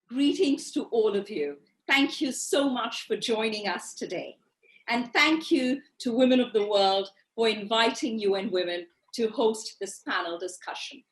Greetings to all of you. Thank you so much for joining us today. And thank you to Women of the World for inviting UN Women to host this panel discussion.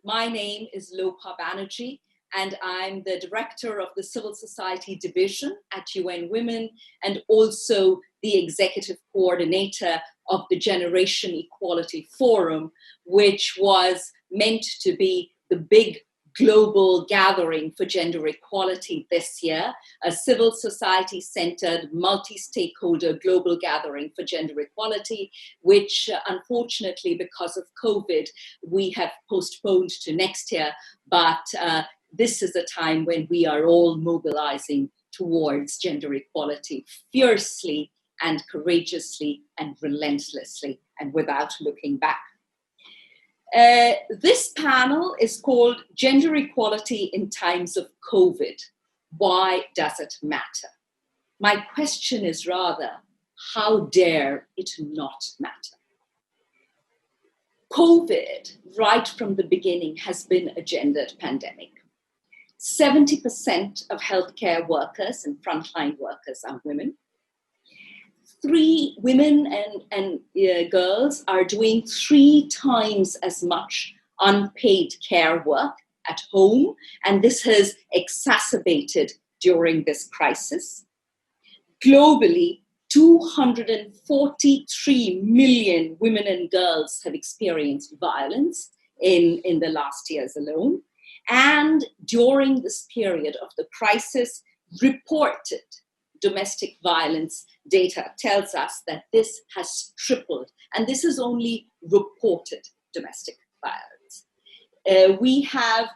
My name is Lopa Banerjee, and I'm the director of the Civil Society Division at UN Women and also the executive coordinator of the Generation Equality Forum, which was meant to be the big global gathering for gender equality this year, a civil society-centered, multi-stakeholder global gathering for gender equality, which unfortunately, because of COVID, we have postponed to next year. But this is a time when we are all mobilizing towards gender equality fiercely and courageously and relentlessly and without looking back. This panel is called Gender Equality in Times of COVID. Why does it matter? My question is rather, how dare it not matter? COVID, right from the beginning, has been a gendered pandemic. 70% of healthcare workers and frontline workers are women. 3 women and girls are doing 3 times as much unpaid care work at home, and this has exacerbated during this crisis. Globally, 243 million women and girls have experienced violence in the last years alone, and during this period of the crisis, reported domestic violence data tells us that this has tripled, and this is only reported domestic violence. We have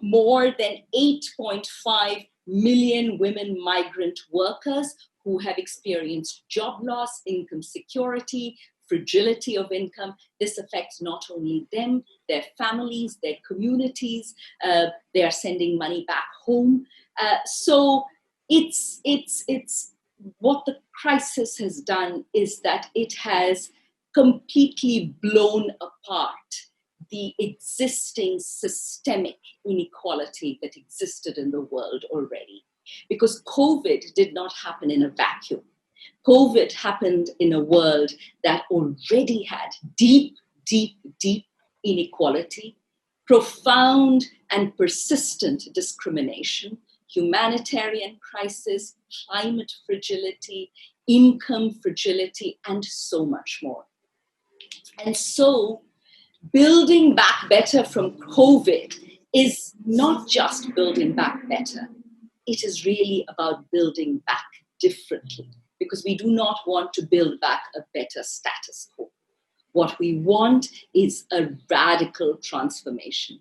more than 8.5 million women migrant workers who have experienced job loss, income security, fragility of income. This affects not only them, their families, their communities. They are sending money back home. So it's what the crisis has done is that it has completely blown apart the existing systemic inequality that existed in the world already. Because COVID did not happen in a vacuum. COVID happened in a world that already had deep, deep, deep inequality, profound and persistent discrimination, humanitarian crisis, climate fragility, income fragility, and so much more. And so building back better from COVID is not just building back better. It is really about building back differently, because we do not want to build back a better status quo. What we want is a radical transformation.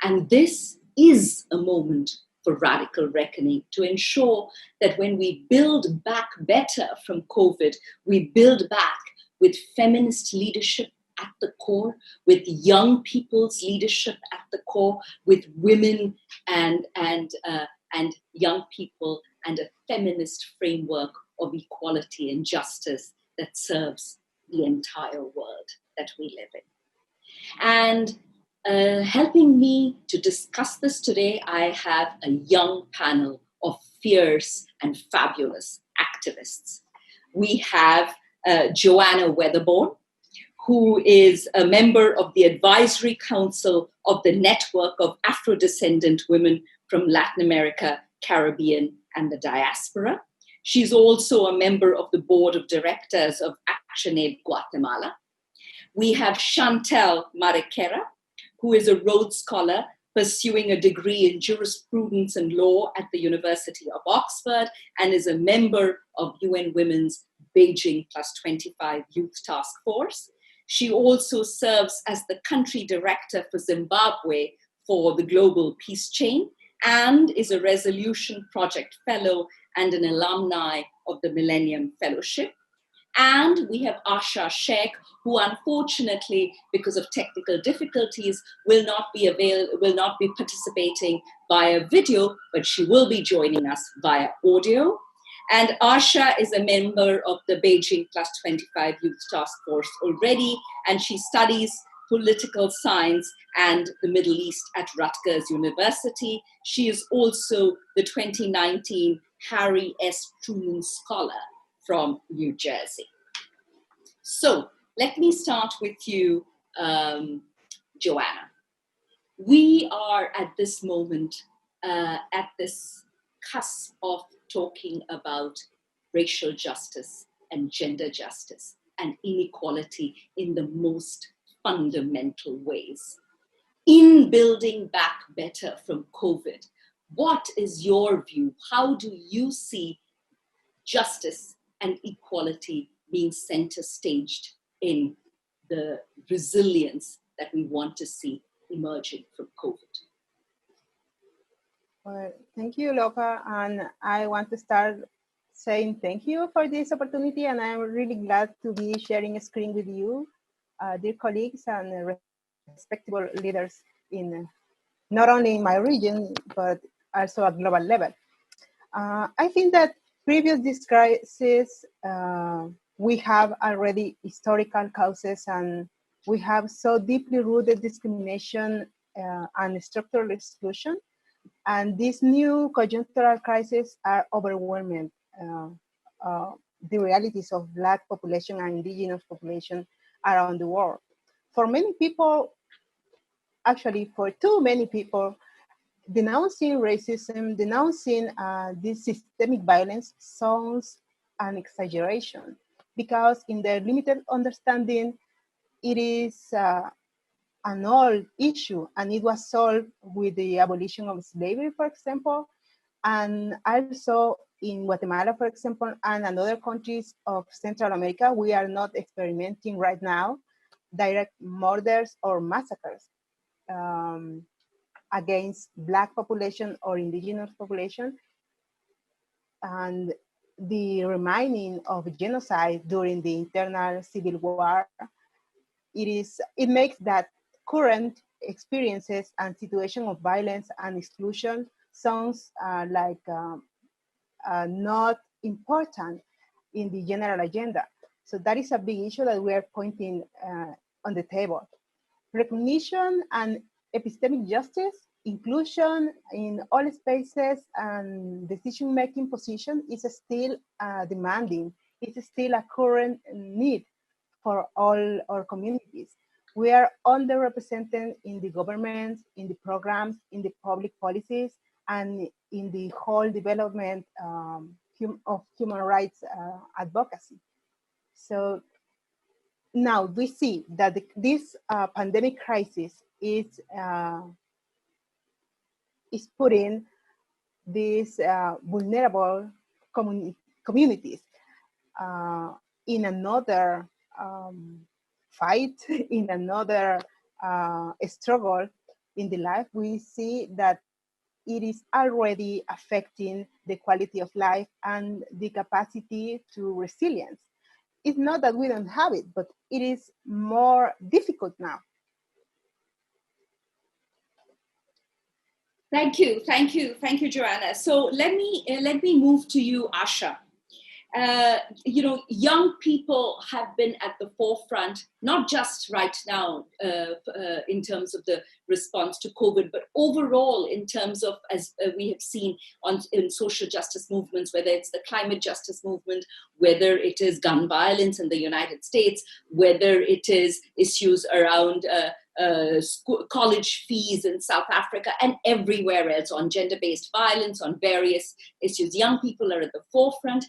And this is a moment for radical reckoning to ensure that when we build back better from COVID, we build back with feminist leadership at the core, with young people's leadership at the core, with women and young people, and a feminist framework of equality and justice that serves the entire world that we live in. And helping me to discuss this today, I have a young panel of fierce and fabulous activists. We have Joanna Wetherborn, who is a member of the Advisory Council of the Network of Afro-Descendant Women from Latin America, Caribbean, and the Diaspora. She's also a member of the Board of Directors of ActionAid Guatemala. We have Shantel Marekera, who is a Rhodes Scholar pursuing a degree in jurisprudence and law at the University of Oxford, and is a member of UN Women's Beijing +25 Youth Task Force. She also serves as the country director for Zimbabwe for the Global Peace Chain, and is a Resolution Project Fellow and an alumni of the Millennium Fellowship. And we have Aasha Shaik, who unfortunately, because of technical difficulties, will not be participating via video, but she will be joining us via audio. And Aasha is a member of the Beijing +25 Youth Task Force already, and she studies political science and the Middle East at Rutgers University. She is also the 2019 Harry S. Truman Scholar from New Jersey. So let me start with you, Joanna. We are at this moment, at this cusp of talking about racial justice and gender justice and inequality in the most fundamental ways. In building back better from COVID, what is your view? How do you see justice and equality being center staged in the resilience that we want to see emerging from COVID? Well, thank you, Lopa. And I want to start saying thank you for this opportunity. And I'm really glad to be sharing a screen with you, dear colleagues and respectable leaders in not only in my region, but also at global level. I think that previous this crisis, we have already historical causes and we have so deeply rooted discrimination and structural exclusion. And these new conjunctural crises are overwhelming the realities of Black population and indigenous population around the world. For many people, actually for too many people, denouncing racism, denouncing this systemic violence sounds an exaggeration because in their limited understanding, it is an old issue and it was solved with the abolition of slavery, for example, and also in Guatemala, for example, and other countries of Central America, we are not experimenting right now direct murders or massacres against Black population or indigenous population. And the remaining of genocide during the internal civil war, it makes that current experiences and situation of violence and exclusion sounds not important in the general agenda. So that is a big issue that we are pointing on the table. Recognition and epistemic justice, inclusion in all spaces and decision-making position is still demanding. It's still a current need for all our communities. We are underrepresented in the government, in the programs, in the public policies, and in the whole development of human rights advocacy. So now we see that this pandemic crisis is putting these vulnerable communities in another fight, in another struggle in the life. We see that it is already affecting the quality of life and the capacity to resilience. It's not that we don't have it, but it is more difficult now. Thank you, Joanna. So let me move to you, Aasha. Young people have been at the forefront, not just right now in terms of the response to COVID, but overall in terms of, as we have seen in social justice movements, whether it's the climate justice movement, whether it is gun violence in the United States, whether it is issues around college fees in South Africa and everywhere else, on gender-based violence, on various issues. Young people are at the forefront.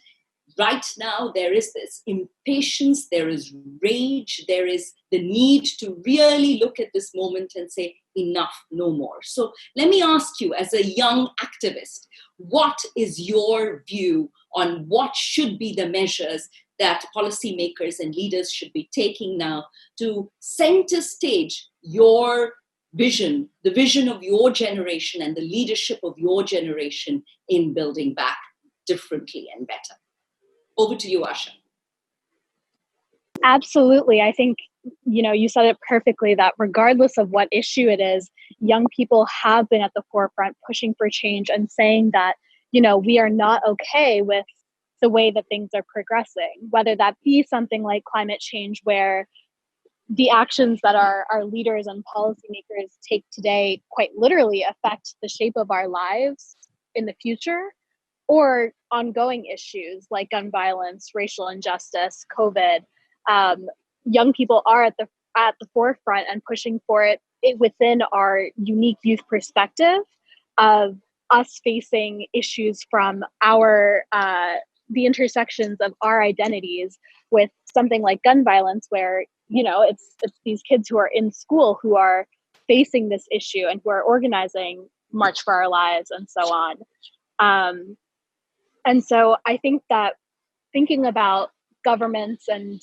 Right now, there is this impatience, there is rage, there is the need to really look at this moment and say, enough, no more. So let me ask you, as a young activist, what is your view on what should be the measures that policymakers and leaders should be taking now to center stage your vision, the vision of your generation and the leadership of your generation in building back differently and better? Over to you, Aasha. Absolutely. I think, you said it perfectly that regardless of what issue it is, young people have been at the forefront pushing for change and saying that, we are not okay with the way that things are progressing, whether that be something like climate change, where the actions that our leaders and policymakers take today quite literally affect the shape of our lives in the future, or ongoing issues like gun violence, racial injustice, COVID. Young people are at the forefront and pushing for it within our unique youth perspective of us facing issues from our the intersections of our identities with something like gun violence, where it's these kids who are in school who are facing this issue and who are organizing March for Our Lives and so on. And so I think that thinking about governments and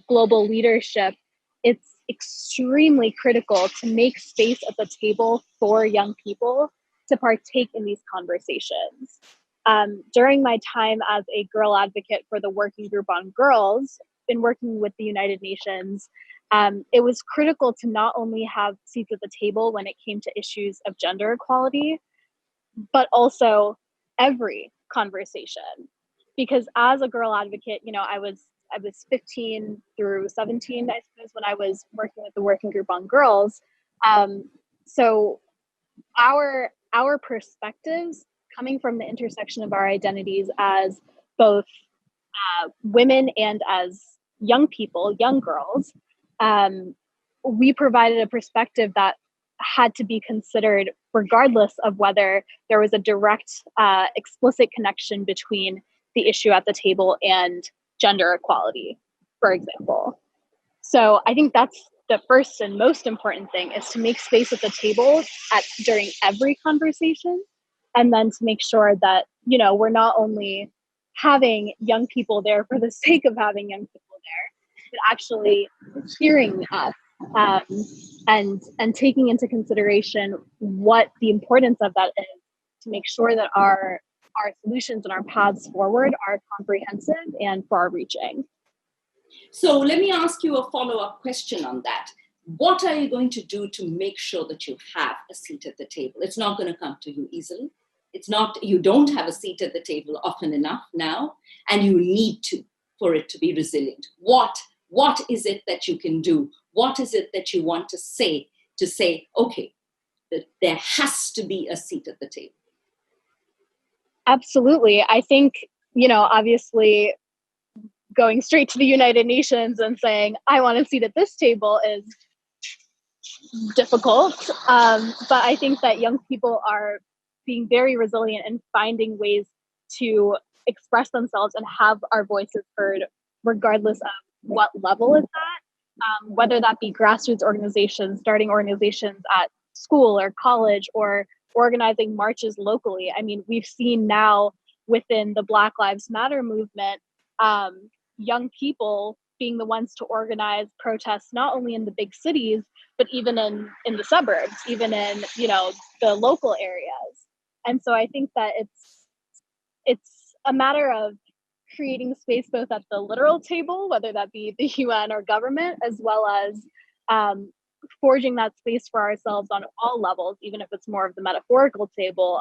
global leadership, it's extremely critical to make space at the table for young people to partake in these conversations. During my time as a girl advocate for the Working Group on Girls, been working with the United Nations, it was critical to not only have seats at the table when it came to issues of gender equality, but every conversation. Because as a girl advocate, I was 15 through 17, I suppose, when I was working with the Working Group on Girls. So our perspectives coming from the intersection of our identities as both women and as young people, young girls, we provided a perspective that had to be considered regardless of whether there was a direct, explicit connection between the issue at the table and gender equality, for example. So I think that's the first and most important thing, is to make space at the table during every conversation, and then to make sure that, we're not only having young people there for the sake of having young people there, but actually hearing us, and taking into consideration what the importance of that is, to make sure that our solutions and our paths forward are comprehensive and far-reaching. So let me ask you a follow-up question on that. What are you going to do to make sure that you have a seat at the table? It's not going to come to you easily. You don't have a seat at the table often enough now, and you need to, for it to be resilient. What is it that you can do? What is it that you want to say, okay, that there has to be a seat at the table? Absolutely. I think, obviously going straight to the United Nations and saying, I want a seat at this table is difficult. But I think that young people are being very resilient and finding ways to express themselves and have our voices heard, regardless of what level it's at, whether that be grassroots organizations, starting organizations at school or college, or organizing marches locally. I mean, we've seen now within the Black Lives Matter movement, young people being the ones to organize protests, not only in the big cities, but even in the suburbs, even in, the local areas. And so I think that it's a matter of creating space both at the literal table, whether that be the UN or government, as well as forging that space for ourselves on all levels, even if it's more of the metaphorical table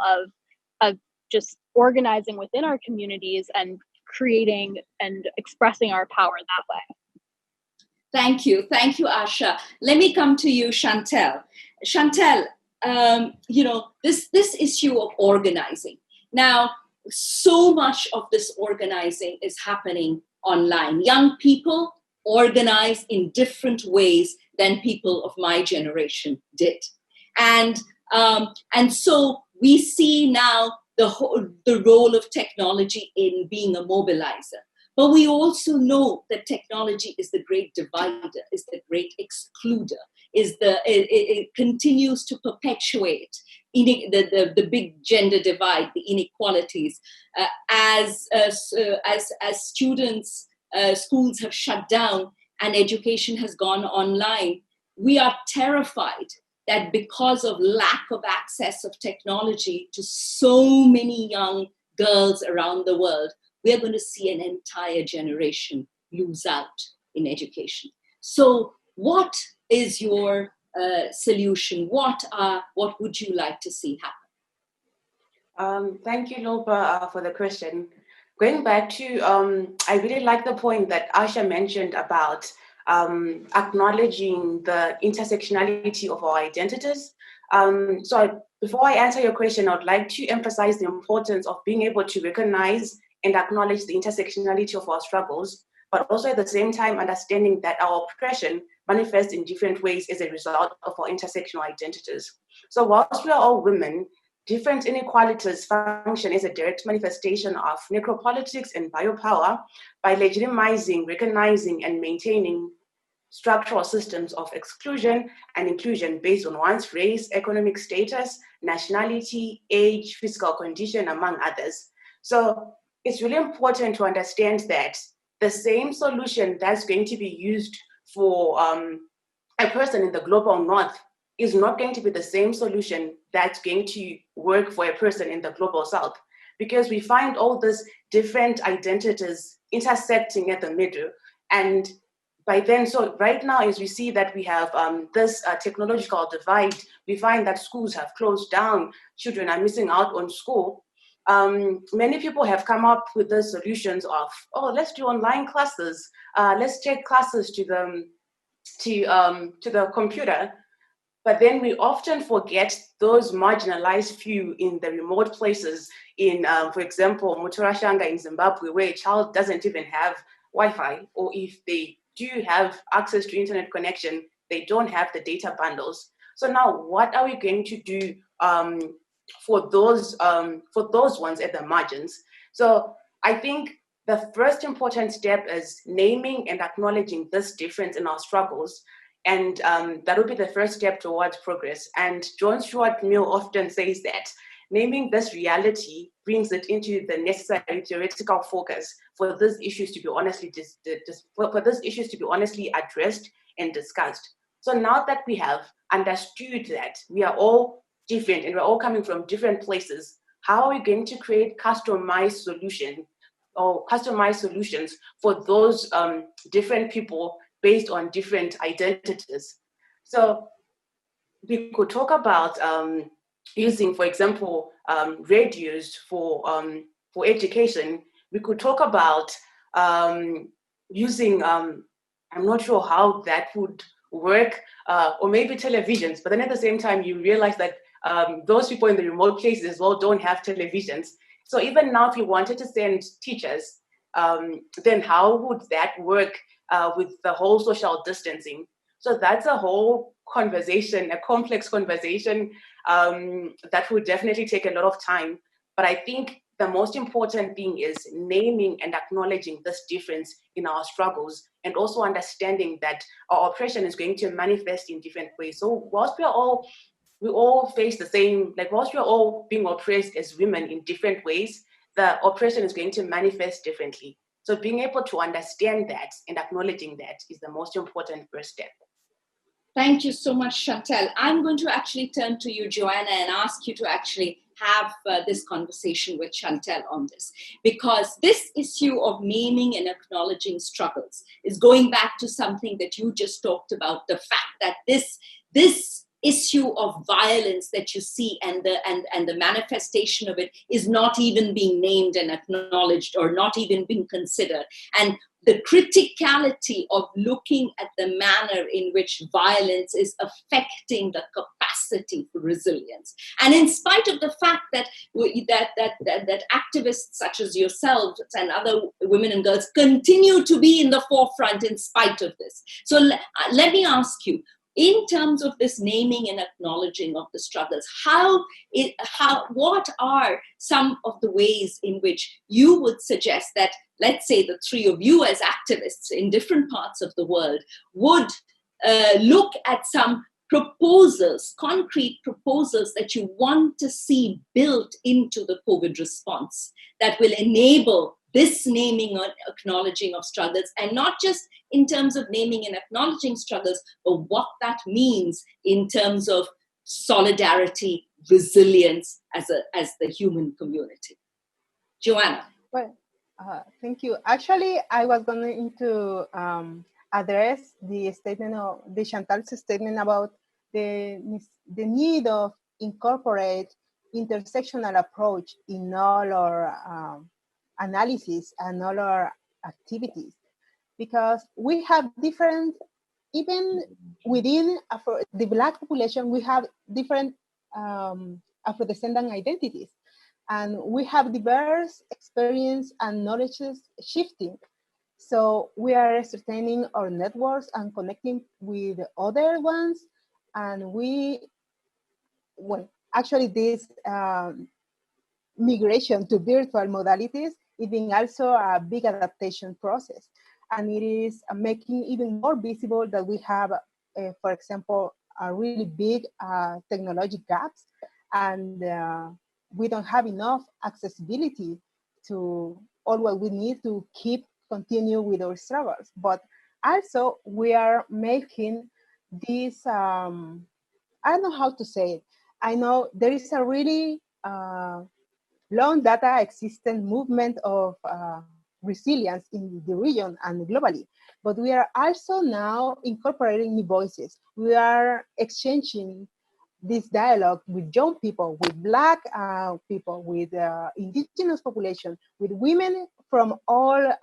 of just organizing within our communities and creating and expressing our power that way. Thank you, Aasha. Let me come to you, Shantel. Shantel, this issue of organizing. Now, so much of this organizing is happening online. Young people organize in different ways than people of my generation did. And so we see now the role of technology in being a mobilizer. But we also know that technology is the great divider, is the great excluder, it continues to perpetuate the big gender divide, the inequalities. As students, schools have shut down and education has gone online, we are terrified that because of lack of access of technology to so many young girls around the world, we are going to see an entire generation lose out in education. So what is your solution? What would you like to see happen? Thank you, Lopa, for the question. Going back to, I really like the point that Aasha mentioned about acknowledging the intersectionality of our identities. Before I answer your question, I would like to emphasize the importance of being able to recognize and acknowledge the intersectionality of our struggles, but also at the same time understanding that our oppression manifests in different ways as a result of our intersectional identities. So whilst we are all women, different inequalities function as a direct manifestation of necropolitics and biopower by legitimizing, recognizing, and maintaining structural systems of exclusion and inclusion based on one's race, economic status, nationality, age, physical condition, among others. So it's really important to understand that the same solution that's going to be used for a person in the global north is not going to be the same solution that's going to work for a person in the global south, because we find all these different identities intersecting at the middle. And by then, so right now, as we see that we have this technological divide, we find that schools have closed down, children are missing out on school. Many people have come up with the solutions of, oh, let's do online classes, let's take classes to the computer. But then we often forget those marginalized few in the remote places in, for example, Muturashanga in Zimbabwe, where a child doesn't even have Wi-Fi, or if they do have access to internet connection, they don't have the data bundles. So now what are we going to do for those ones at the margins? So I think the first important step is naming and acknowledging this difference in our struggles. And that would be the first step towards progress. And John Stuart Mill often says that naming this reality brings it into the necessary theoretical focus for these issues to be honestly addressed and discussed. So now that we have understood that we are all different and we're all coming from different places, how are we going to create customized solutions for those different people based on different identities? So we could talk about using, for example, radios for education. We could talk about using, I'm not sure how that would work, or maybe televisions, but then at the same time, you realize that those people in the remote places as well don't have televisions. So even now, if you wanted to send teachers, then how would that work with the whole social distancing? So that's a whole conversation, a complex conversation that would definitely take a lot of time. But I think the most important thing is naming and acknowledging this difference in our struggles, and also understanding that our oppression is going to manifest in different ways. So whilst we all face the same, like whilst we're all being oppressed as women in different ways, the oppression is going to manifest differently. So being able to understand that and acknowledging that is the most important first step. Thank you so much, Shantel. I'm going to actually turn to you, Joanna, and ask you to actually have this conversation with Shantel on this, because this issue of naming and acknowledging struggles is going back to something that you just talked about, the fact that this issue of violence that you see and the manifestation of it is not even being named and acknowledged, or not even being considered. And the criticality of looking at the manner in which violence is affecting the capacity for resilience. And in spite of the fact that activists such as yourselves and other women and girls continue to be in the forefront in spite of this. So let me ask you, in terms of this naming and acknowledging of the struggles, what are some of the ways in which you would suggest that, let's say, the three of you as activists in different parts of the world would look at some proposals, concrete proposals that you want to see built into the COVID response that will enable this naming and acknowledging of struggles, and not just in terms of naming and acknowledging struggles, but what that means in terms of solidarity, resilience as the human community. Joanna. Well, thank you. Actually, I was going to address the statement of the Chantal's statement about the need of incorporate intersectional approach in all our analysis and all our activities. because we have different, even within the Black population, we have different Afro-descendant identities. And we have diverse experience and knowledges shifting. So we are sustaining our networks and connecting with other ones. And actually this migration to virtual modalities is being also a big adaptation process. And it is making even more visible that we have, for example, a really big technology gaps, and we don't have enough accessibility to all what we need to continue with our struggles. But also we are making this, I don't know how to say it. I know there is a really long data existent movement of resilience in the region and globally. But we are also now incorporating new voices. We are exchanging this dialogue with young people, with Black people, with indigenous population, with women from all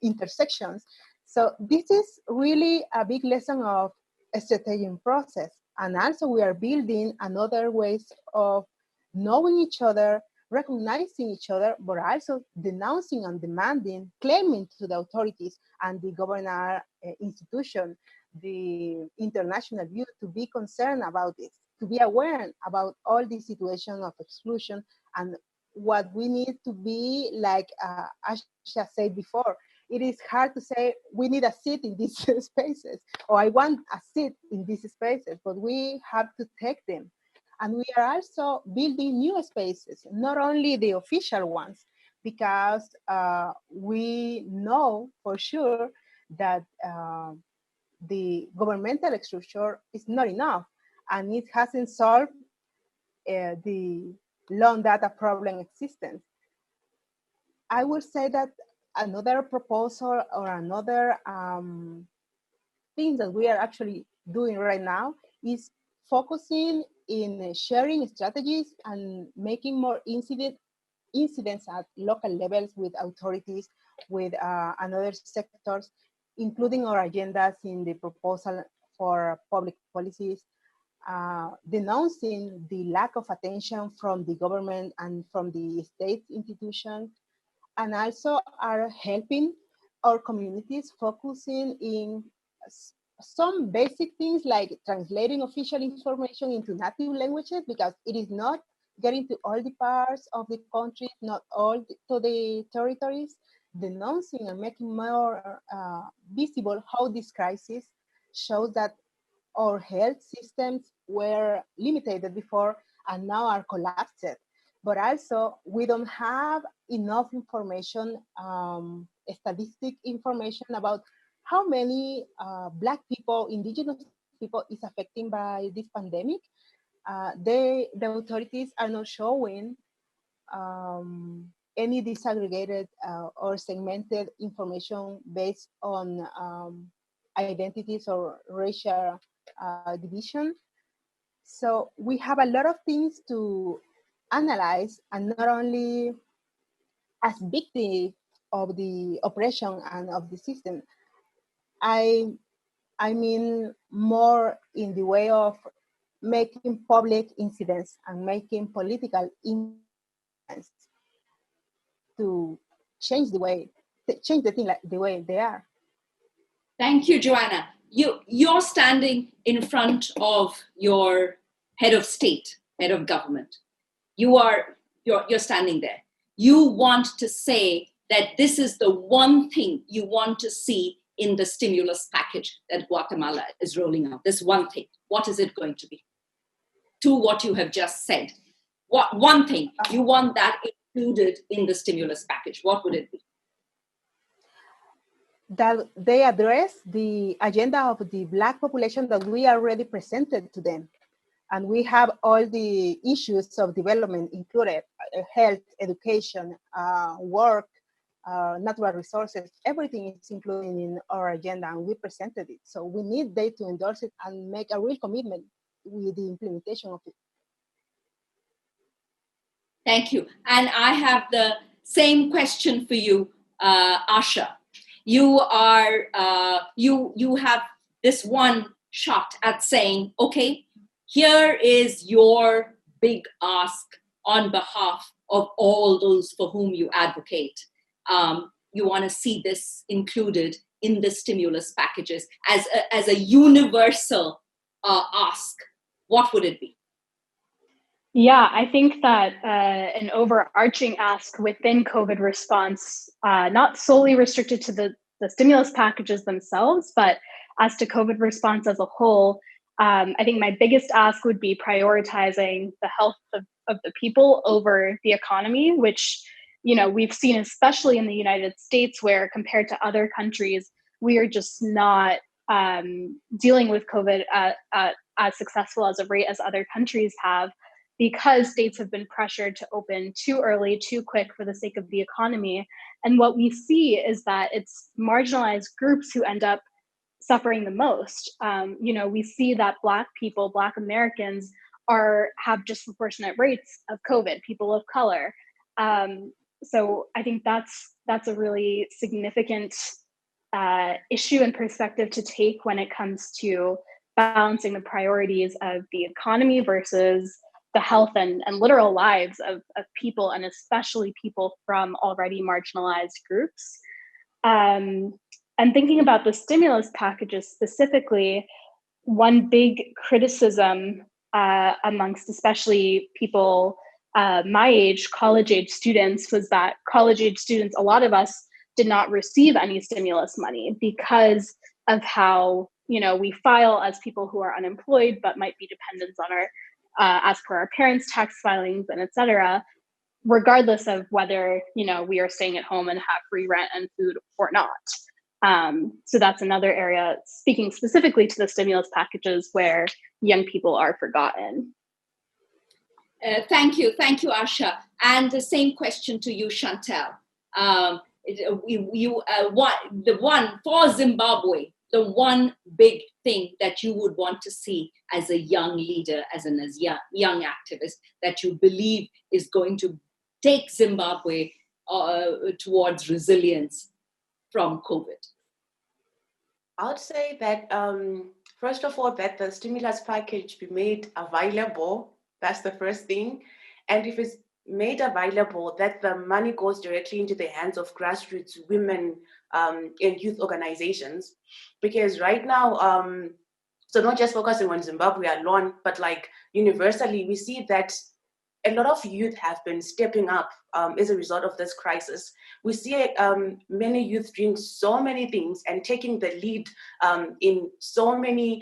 intersections. So this is really a big lesson of a strategic process. And also we are building another ways of knowing each other, recognizing each other, but also denouncing and demanding, claiming to the authorities and the government institution, the international view, to be concerned about this, to be aware about all the situation of exclusion, and what we need to be, like Aasha said before, it is hard to say we need a seat in these spaces, or I want a seat in these spaces, but we have to take them. And we are also building new spaces, not only the official ones, because we know for sure that the governmental structure is not enough, and it hasn't solved the long data problem existence. I would say that another proposal or another thing that we are actually doing right now is focusing in sharing strategies and making more incidents at local levels with authorities, with another sectors, including our agendas in the proposal for public policies, denouncing the lack of attention from the government and from the state institutions, and also are helping our communities focusing in some basic things like translating official information into native languages, because it is not getting to all the parts of the country, not all to the territories, denouncing and making more visible how this crisis shows that our health systems were limited before and now are collapsed. But also, we don't have enough information, statistic information about how many Black people, indigenous people is affecting by this pandemic. The authorities are not showing any disaggregated or segmented information based on identities or racial division. So we have a lot of things to analyze, and not only as victims of the oppression and of the system. I mean more in the way of making public incidents and making political incidents to change the way, change the thing like the way they are. Thank you, Joanna. You're standing in front of your head of state, head of government. You're standing there. You want to say that this is the one thing you want to see in the stimulus package that Guatemala is rolling out. This one thing. What is it going to be? To what you have just said. What one thing you want that included in the stimulus package? What would it be? That they address the agenda of the Black population that we already presented to them. And we have all the issues of development included: health, education, work, natural resources. Everything is included in our agenda, and we presented it. So we need them to endorse it and make a real commitment with the implementation of it. Thank you. And I have the same question for you, Aasha. you are you have this one shot at saying, okay, here is your big ask on behalf of all those for whom you advocate. You want to see this included in the stimulus packages as a universal ask. What would it be? Yeah, I think that an overarching ask within COVID response, not solely restricted to the stimulus packages themselves, but as to COVID response as a whole, I think my biggest ask would be prioritizing the health of the people over the economy, which, you know, we've seen, especially in the United States, where compared to other countries, we are just not dealing with COVID as successful as a rate as other countries have, because states have been pressured to open too early, too quick for the sake of the economy. And what we see is that it's marginalized groups who end up suffering the most. You know, we see that Black people, Black Americans, have disproportionate rates of COVID, people of color. So I think that's a really significant issue and perspective to take when it comes to balancing the priorities of the economy versus the health and literal lives of people, and especially people from already marginalized groups. And thinking about the stimulus packages specifically, one big criticism amongst especially people my age, college-age students, was that college-age students, a lot of us, did not receive any stimulus money because of how, you know, we file as people who are unemployed but might be dependents on our as per our parents' tax filings and et cetera, regardless of whether, you know, we are staying at home and have free rent and food or not. So that's another area, speaking specifically to the stimulus packages, where young people are forgotten. Thank you, Aasha. And the same question to you, Shantel. The one for Zimbabwe, the one big thing that you would want to see as a young leader, as a young activist, that you believe is going to take Zimbabwe towards resilience from COVID? I would say that, first of all, that the stimulus package be made available. That's the first thing. And if it's made available, that the money goes directly into the hands of grassroots women and youth organizations. Because right now, so not just focusing on Zimbabwe alone, but like universally, we see that a lot of youth have been stepping up as a result of this crisis. We see many youth doing so many things and taking the lead in so many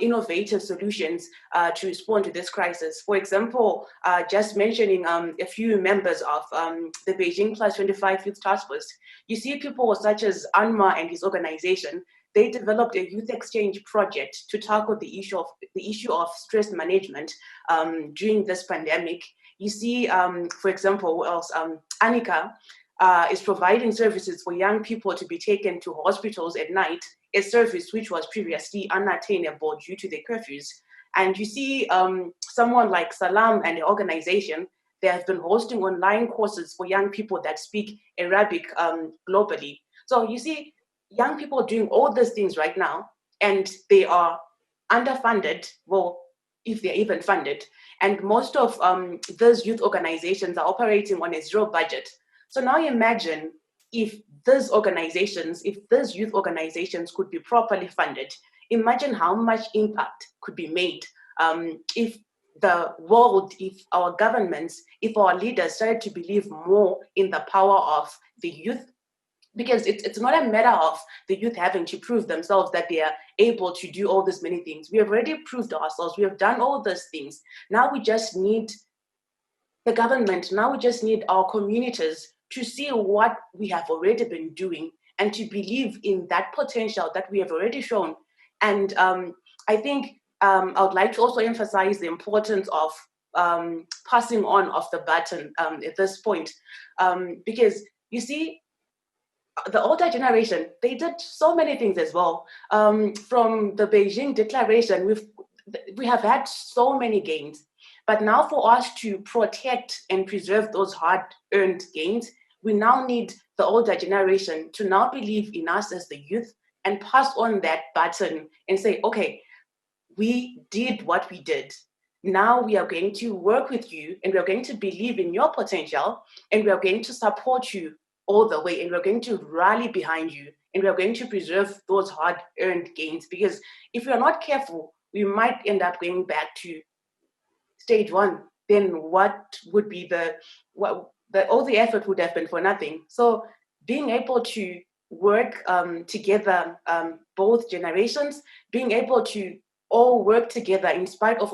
innovative solutions to respond to this crisis. For example, just mentioning a few members of the Beijing Plus 25 Youth Task Force, you see people such as Anma and his organization. They developed a youth exchange project to tackle the issue of stress management during this pandemic. You see, for example, who else? Anika is providing services for young people to be taken to hospitals at night, a service which was previously unattainable due to the curfews. And you see someone like Salam and the organization, they have been hosting online courses for young people that speak Arabic globally. So you see, young people doing all these things right now, and they are underfunded, well, if they're even funded. And most of those youth organizations are operating on a zero budget. So now imagine if these youth organizations could be properly funded, imagine how much impact could be made if the world, if our governments, if our leaders started to believe more in the power of the youth. Because it's not a matter of the youth having to prove themselves that they are able to do all these many things. We have already proved ourselves. We have done all these things. Now we just need the government. Now we just need our communities to see what we have already been doing and to believe in that potential that we have already shown. And I think I would like to also emphasize the importance of passing on of the baton at this point. Because you see, the older generation, they did so many things as well. From the Beijing Declaration, we have had so many gains. But now for us to protect and preserve those hard-earned gains, we now need the older generation to now believe in us as the youth and pass on that baton and say, okay, we did what we did. Now we are going to work with you, and we are going to believe in your potential, and we are going to support you all the way, and we're going to rally behind you, and we are going to preserve those hard-earned gains. Because if we are not careful, we might end up going back to stage one. Then what would be all the effort would have been for nothing. So being able to work together, both generations, being able to all work together in spite of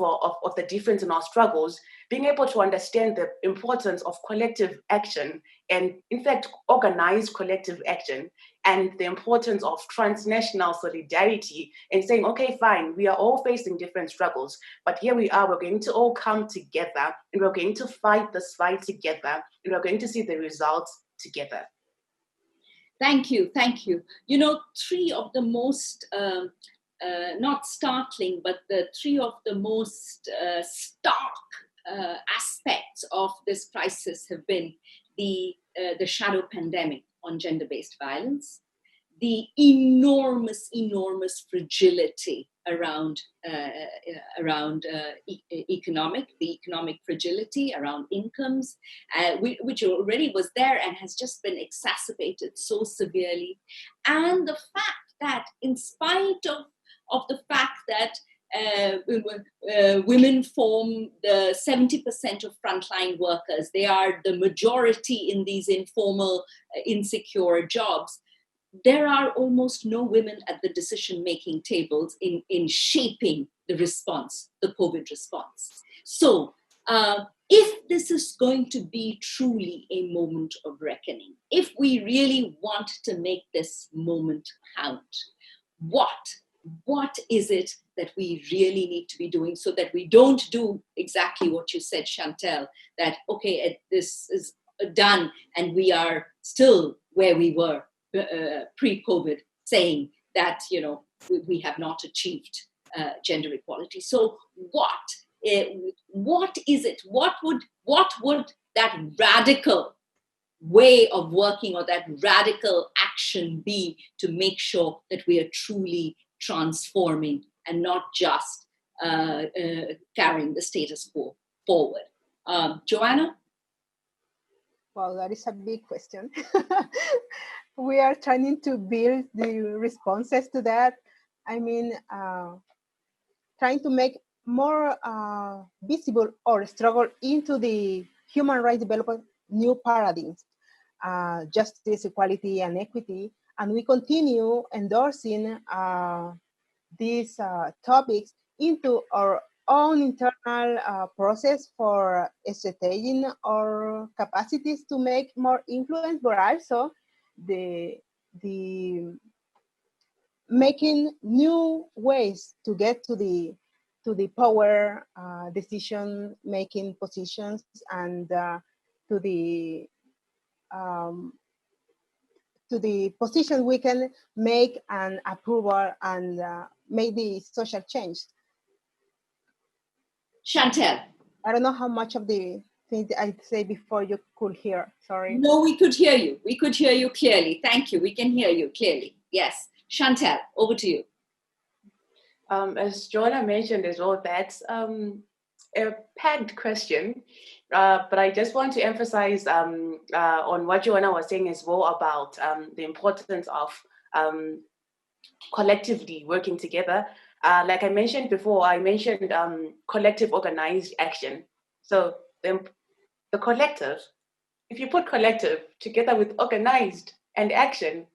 the difference in our struggles, being able to understand the importance of collective action and, in fact, organized collective action, and the importance of transnational solidarity, and saying, okay, fine, we are all facing different struggles, but here we are, we're going to all come together, and we're going to fight this fight together, and we're going to see the results together. Thank you, thank you. You know, three of the most not startling, but the three of the most stark aspects of this crisis have been the shadow pandemic on gender-based violence, the enormous fragility around economic fragility around incomes, which already was there and has just been exacerbated so severely, and the fact that in spite of the fact that women form the 70% of frontline workers, they are the majority in these informal, insecure jobs, there are almost no women at the decision-making tables in shaping the response, the COVID response. So if this is going to be truly a moment of reckoning, if we really want to make this moment count, what is it that we really need to be doing so that we don't do exactly what you said, Shantel, that, okay, this is done and we are still where we were pre-COVID, saying that, you know, we have not achieved gender equality. So what is it? What would that radical way of working or that radical action be to make sure that we are truly transforming and not just carrying the status quo forward? Joanna? Well, that is a big question. We are trying to build the responses to that. I mean, trying to make more visible our struggle into the human rights development new paradigms, justice, equality, and equity. And we continue endorsing these topics into our own internal process for strategizing our capacities to make more influence, but also the making new ways to get to the power decision making positions and to the position we can make an approval and make the social change. Shantel. I don't know how much of the things I said before you could hear. Sorry. No, we could hear you. We could hear you clearly. Thank you. We can hear you clearly. Yes. Shantel, over to you. As Joanna mentioned as well, that's a packed question, but I just want to emphasize on what Joanna was saying as well about the importance of collectively working together. Like I mentioned before, I mentioned collective organized action. So the collective, if you put collective together with organized and action,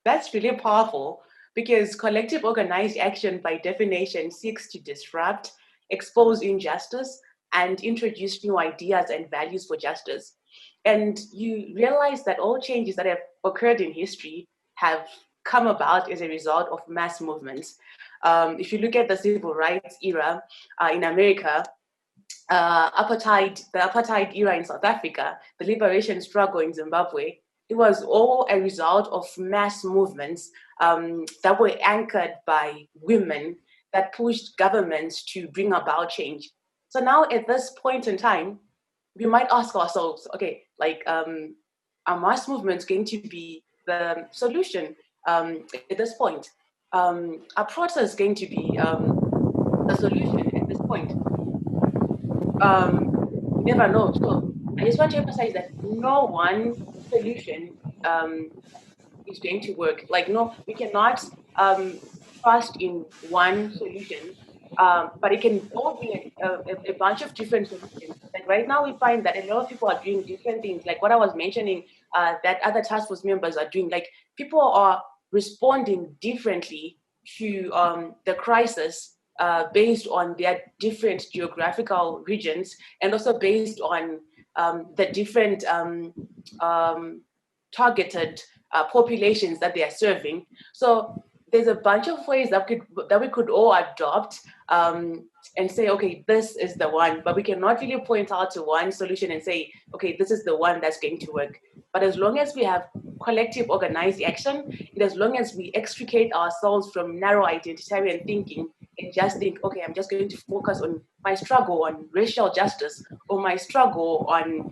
that's really powerful, because collective organized action by definition seeks to disrupt, expose injustice, and introduce new ideas and values for justice. And you realize that all changes that have occurred in history have come about as a result of mass movements. If you look at the civil rights era in America, the apartheid era in South Africa, the liberation struggle in Zimbabwe, it was all a result of mass movements that were anchored by women that pushed governments to bring about change. So now at this point in time, we might ask ourselves, okay, like, are mass movements going to be the solution at this point? Are protests going to be the solution at this point? You never know. So I just want to emphasize that no one solution is going to work. Like, no, we cannot trust in one solution, but it can all be a bunch of different solutions. Like right now, we find that a lot of people are doing different things. Like what I was mentioning, that other task force members are doing. Like people are responding differently to the crisis based on their different geographical regions, and also based on the different targeted populations that they are serving. So there's a bunch of ways that we could all adopt and say, okay, this is the one, but we cannot really point out to one solution and say, okay, this is the one that's going to work. But as long as we have collective organized action, and as long as we extricate ourselves from narrow identitarian thinking and just think, okay, I'm just going to focus on my struggle on racial justice or my struggle on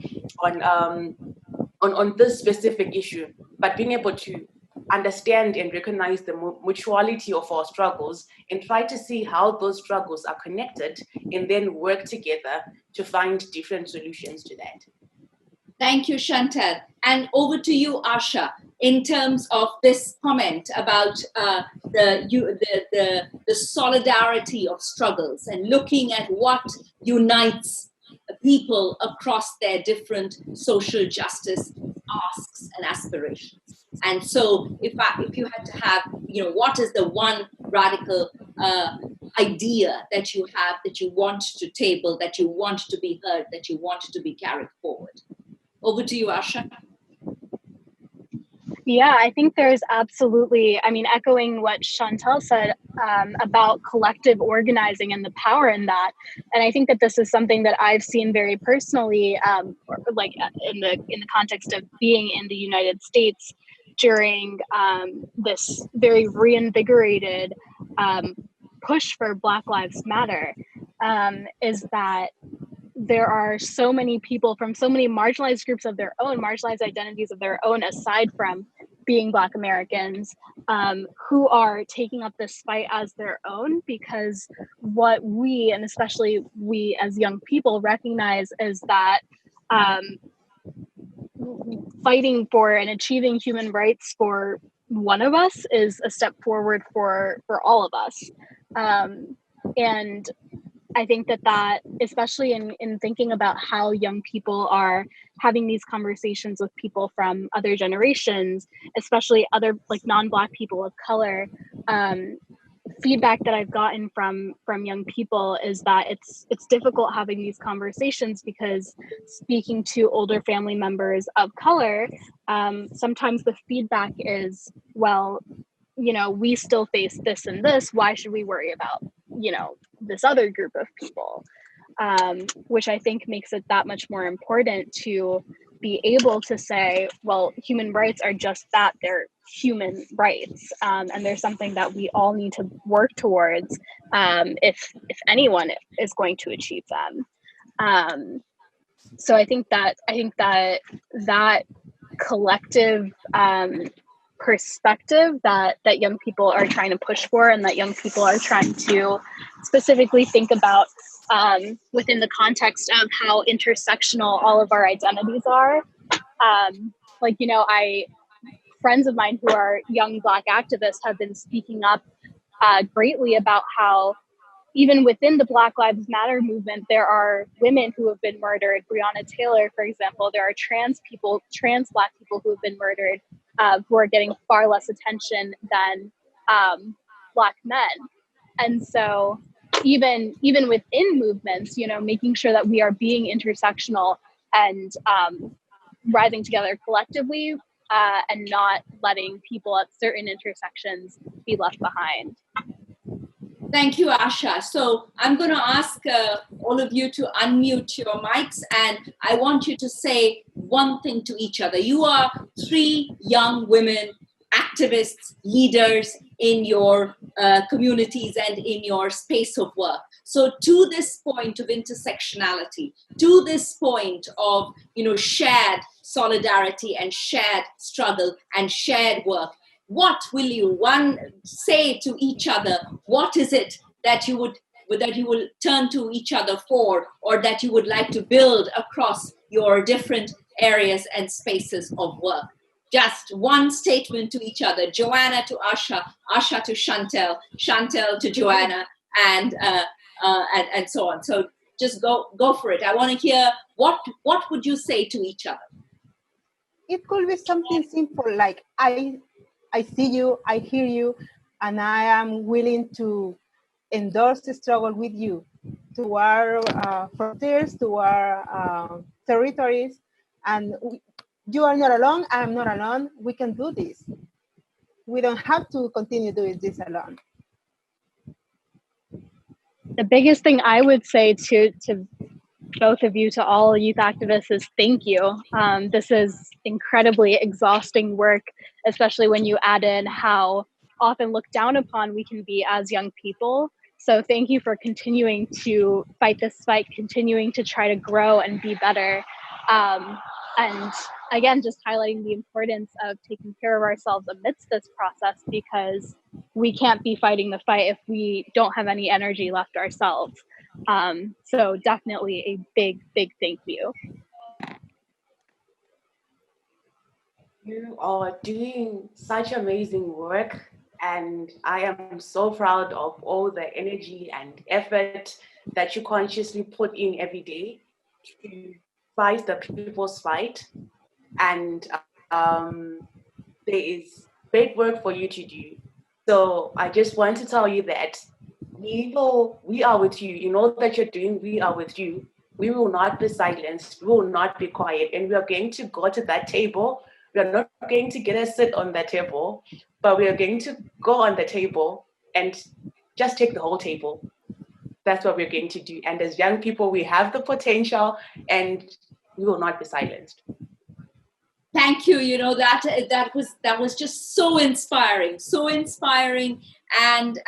this specific issue, but being able to understand and recognize the mutuality of our struggles and try to see how those struggles are connected and then work together to find different solutions to that. Thank you, Shantel. And over to you, Aasha, in terms of this comment about the solidarity of struggles and looking at what unites people across their different social justice asks and aspirations. And so if you had to have, what is the one radical idea that you have, that you want to table, that you want to be heard, that you want to be carried forward? Over to you, Aasha. Yeah, I think there's absolutely, echoing what Shantel said about collective organizing and the power in that. And I think that this is something that I've seen very personally, like in the context of being in the United States during this very reinvigorated push for Black Lives Matter, is that there are so many people from so many marginalized groups of their own, marginalized identities of their own, aside from being Black Americans, who are taking up this fight as their own, because what we, and especially we as young people, recognize is that fighting for and achieving human rights for one of us is a step forward for all of us. And I think that especially in thinking about how young people are having these conversations with people from other generations, especially other like non-Black people of color, feedback that I've gotten from young people is that it's difficult having these conversations, because speaking to older family members of color, sometimes the feedback is, well, we still face this and this, why should we worry about, this other group of people, which I think makes it that much more important to be able to say, well, human rights are just that, they're human rights, and there's something that we all need to work towards if anyone is going to achieve them. So I think that collective perspective that young people are trying to push for, and that young people are trying to specifically think about within the context of how intersectional all of our identities are. Friends of mine who are young Black activists have been speaking up greatly about how even within the Black Lives Matter movement, there are women who have been murdered. Breonna Taylor, for example. There are trans Black people who have been murdered, who are getting far less attention than Black men. And so even within movements, making sure that we are being intersectional and rising together collectively, and not letting people at certain intersections be left behind. Thank you, Aasha. So I'm going to ask all of you to unmute your mics, and I want you to say one thing to each other. You are 3 young women, activists, leaders in your communities and in your space of work. So to this point of intersectionality, to this point of, shared solidarity and shared struggle and shared work, what will you say to each other? What is it that you will turn to each other for, or that you would like to build across your different areas and spaces of work? Just one statement to each other. Joanna to Aasha, Aasha to Shantel, Shantel to Joanna, and so on. So just go for it. I want to hear what would you say to each other? It could be something simple like I see you, I hear you, and I am willing to endorse the struggle with you to our frontiers, to our territories, and you are not alone, I am not alone. We can do this. We don't have to continue doing this alone. The biggest thing I would say to both of you, to all youth activists, is thank you. This is incredibly exhausting work, especially when you add in how often looked down upon we can be as young people. So thank you for continuing to fight this fight, continuing to try to grow and be better. And again, just highlighting the importance of taking care of ourselves amidst this process, because we can't be fighting the fight if we don't have any energy left ourselves. So definitely a big thank you. You are doing such amazing work, and I am so proud of all the energy and effort that you consciously put in every day to fight the people's fight. And there is great work for you to do. So I just want to tell you that we are with you. You know that you're doing, we are with you. We will not be silenced. We will not be quiet. And we are going to go to that table. We are not going to get a sit on that table, but we are going to go on the table and just take the whole table. That's what we're going to do. And as young people, we have the potential, and we will not be silenced. Thank you. That was just so inspiring, and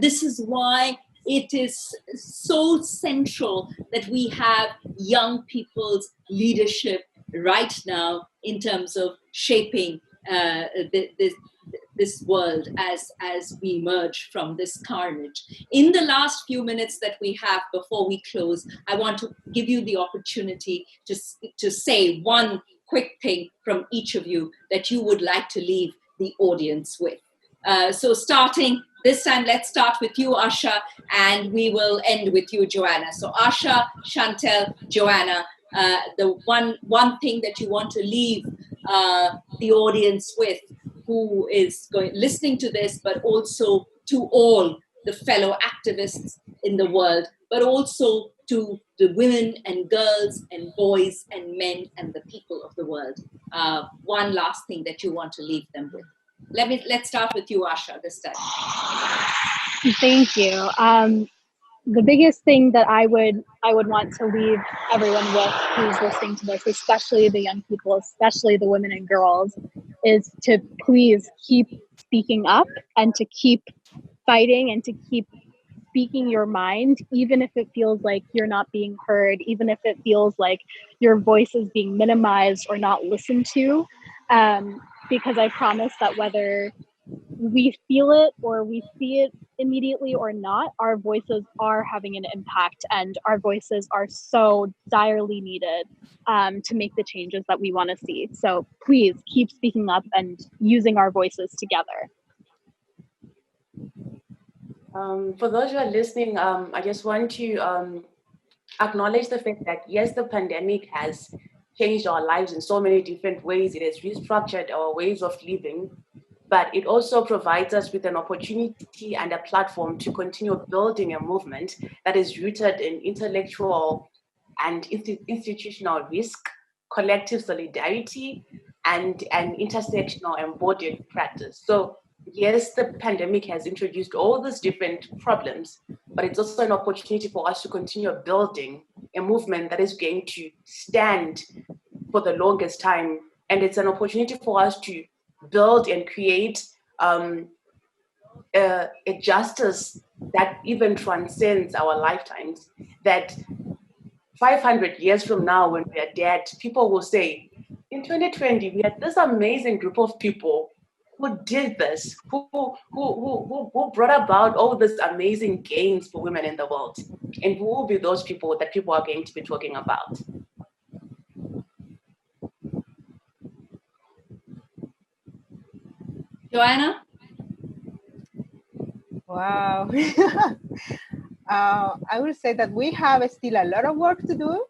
this is why it is so central that we have young people's leadership right now in terms of shaping this world as we emerge from this carnage. In the last few minutes that we have before we close, I want to give you the opportunity to say one quick thing from each of you that you would like to leave the audience with. So starting this time, let's start with you, Aasha, and we will end with you, Joanna. So Aasha, Shantel, Joanna, the one thing that you want to leave the audience with, who is listening to this, but also to all the fellow activists in the world, but also to the women and girls and boys and men and the people of the world. One last thing that you want to leave them with. Let's start with you, Aasha, this time. Thank you. The biggest thing that I would want to leave everyone with who's listening to this, especially the young people, especially the women and girls, is to please keep speaking up and to keep fighting and to keep speaking your mind, even if it feels like you're not being heard, even if it feels like your voice is being minimized or not listened to. Because I promise that whether we feel it or we see it immediately or not, our voices are having an impact, and our voices are so direly needed to make the changes that we want to see. So please keep speaking up and using our voices together. For those who are listening, I just want to acknowledge the fact that, yes, the pandemic has changed our lives in so many different ways. It has restructured our ways of living, but it also provides us with an opportunity and a platform to continue building a movement that is rooted in intellectual and institutional risk, collective solidarity, and an intersectional embodied practice. So yes, the pandemic has introduced all these different problems, but it's also an opportunity for us to continue building a movement that is going to stand for the longest time. And it's an opportunity for us to build and create a justice that even transcends our lifetimes, that 500 years from now, when we are dead, people will say, in 2020, we had this amazing group of people who did this, who brought about all these amazing gains for women in the world. And who will be those people that people are going to be talking about? Joanna? Wow. I will say that we have still a lot of work to do,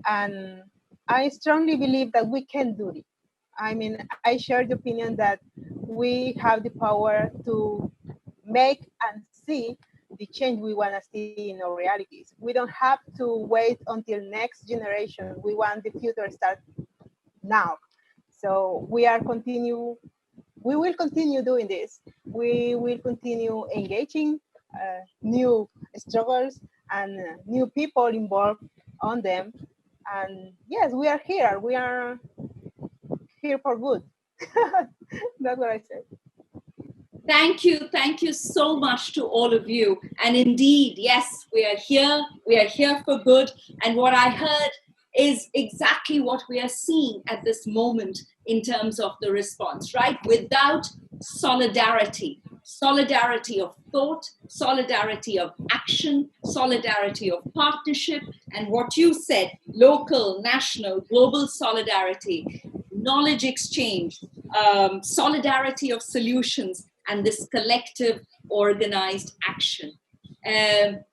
and I strongly believe that we can do it. I mean, I share the opinion that we have the power to make and see the change we want to see in our realities. We don't have to wait until next generation. We want the future to start now. So we will continue doing this. We will continue engaging new struggles and new people involved on them. And yes, we are here. We are here for good. That's what I said. Thank you so much to all of you. And indeed, yes, we are here for good. And what I heard is exactly what we are seeing at this moment in terms of the response, right? Without solidarity of thought, solidarity of action, solidarity of partnership, and what you said, local, national, global solidarity, knowledge exchange, solidarity of solutions, and this collective organized action.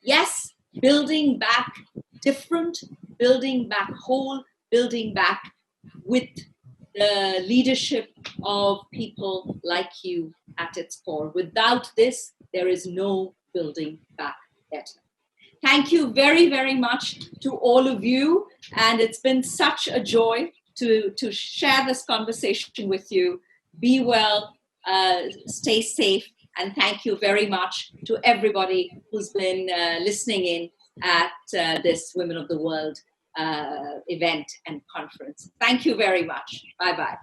Yes, building back different, building back whole, building back with the leadership of people like you at its core. Without this, there is no building back better. Thank you very, very much to all of you. And it's been such a joy to share this conversation with you. Be well, stay safe, and thank you very much to everybody who's been listening in at this Women of the World event and conference. Thank you very much. Bye-bye.